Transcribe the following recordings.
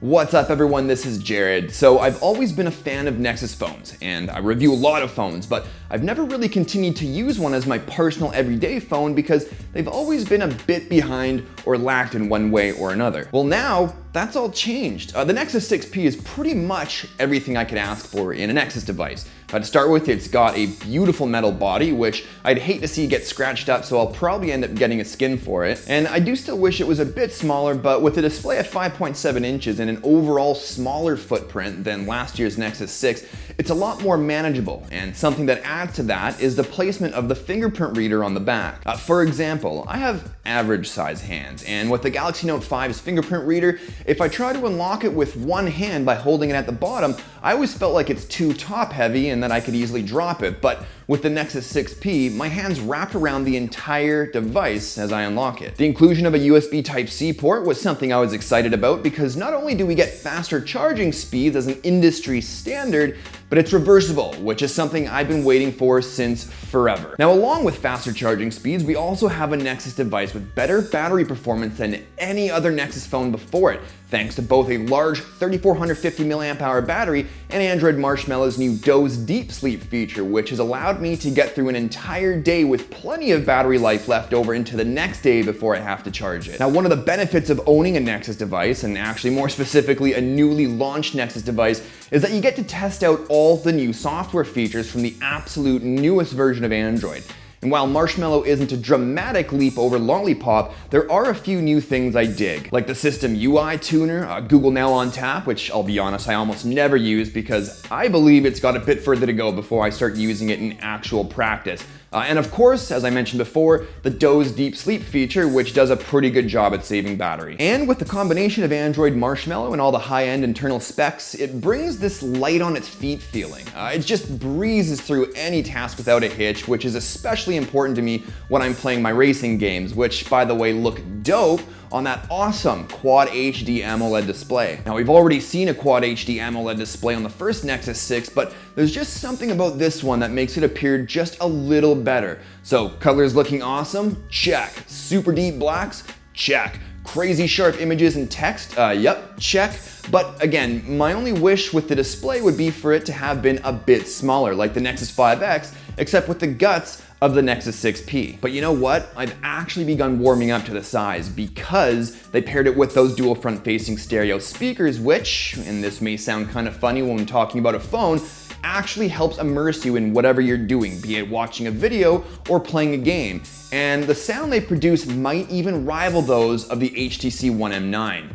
What's up everyone, this is Jared. So I've always been a fan of Nexus phones, and I review a lot of phones, but I've never really continued to use one as my personal everyday phone because they've always been a bit behind or lacked in one way or another. Well now, that's all changed. The Nexus 6P is pretty much everything I could ask for in a Nexus device. To start with, it's got a beautiful metal body, which I'd hate to see get scratched up, so I'll probably end up getting a skin for it. And I do still wish it was a bit smaller, but with a display at 5.7 inches and an overall smaller footprint than last year's Nexus 6, it's a lot more manageable. And something that adds to that is the placement of the fingerprint reader on the back. For example, I have average size hands, and with the Galaxy Note 5's fingerprint reader, if I try to unlock it with one hand by holding it at the bottom, I always felt like it's too top heavy and that I could easily drop it. But with the Nexus 6P, my hands wrap around the entire device as I unlock it. The inclusion of a USB Type-C port was something I was excited about because not only do we get faster charging speeds as an industry standard, but it's reversible, which is something I've been waiting for since forever. Now, along with faster charging speeds, we also have a Nexus device with better battery performance than any other Nexus phone before it, thanks to both a large 3450 mAh battery and Android Marshmallow's new Doze Deep Sleep feature, which has allowed me to get through an entire day with plenty of battery life left over into the next day before I have to charge it. Now, one of the benefits of owning a Nexus device, and actually more specifically a newly launched Nexus device, is that you get to test out all the new software features from the absolute newest version of Android. And while Marshmallow isn't a dramatic leap over Lollipop, there are a few new things I dig, like the system UI tuner, Google Now on Tap, which I'll be honest, I almost never use because I believe it's got a bit further to go before I start using it in actual practice. And of course, as I mentioned before, the Doze Deep Sleep feature, which does a pretty good job at saving battery. And with the combination of Android Marshmallow and all the high-end internal specs, it brings this light on its feet feeling. It just breezes through any task without a hitch, which is especially important to me when I'm playing my racing games, which, by the way, look dope on that awesome Quad HD AMOLED display. Now, we've already seen a Quad HD AMOLED display on the first Nexus 6, but there's just something about this one that makes it appear just a little better. So, colors looking awesome? Check. Super deep blacks? Check. Crazy sharp images and text? Yep, check. But again, my only wish with the display would be for it to have been a bit smaller, like the Nexus 5X, except with the guts of the Nexus 6P. But you know what? I've actually begun warming up to the size because they paired it with those dual front-facing stereo speakers, which, and this may sound kind of funny when talking about a phone, actually helps immerse you in whatever you're doing, be it watching a video or playing a game. And the sound they produce might even rival those of the HTC One M9.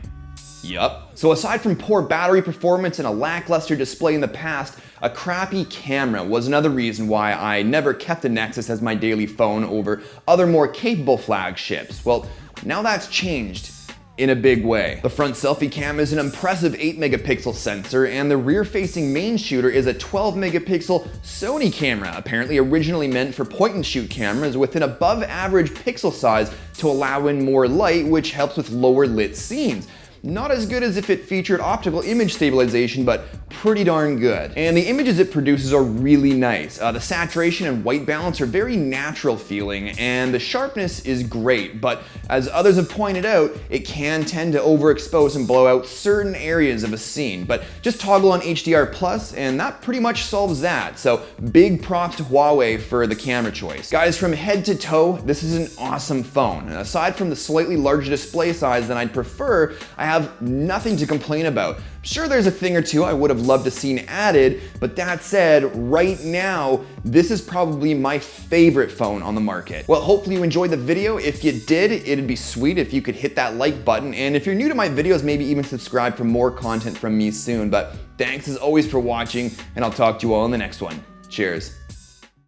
Yup. So aside from poor battery performance and a lackluster display in the past, a crappy camera was another reason why I never kept a Nexus as my daily phone over other more capable flagships. Well, now that's changed in a big way. The front selfie cam is an impressive 8 megapixel sensor, and the rear-facing main shooter is a 12 megapixel Sony camera, apparently originally meant for point-and-shoot cameras with an above-average pixel size to allow in more light, which helps with lower lit scenes. Not as good as if it featured optical image stabilization, but pretty darn good. And the images it produces are really nice. The saturation and white balance are very natural feeling, and the sharpness is great, but as others have pointed out, it can tend to overexpose and blow out certain areas of a scene. But just toggle on HDR+, and that pretty much solves that. So big props to Huawei for the camera choice. Guys, from head to toe, this is an awesome phone. And aside from the slightly larger display size than I'd prefer, I have nothing to complain about. Sure, there's a thing or two I would have loved to seen added, but that said, right now, this is probably my favorite phone on the market. Well, hopefully you enjoyed the video. If you did, it'd be sweet if you could hit that like button, and if you're new to my videos, maybe even subscribe for more content from me soon. But thanks as always for watching, and I'll talk to you all in the next one. Cheers.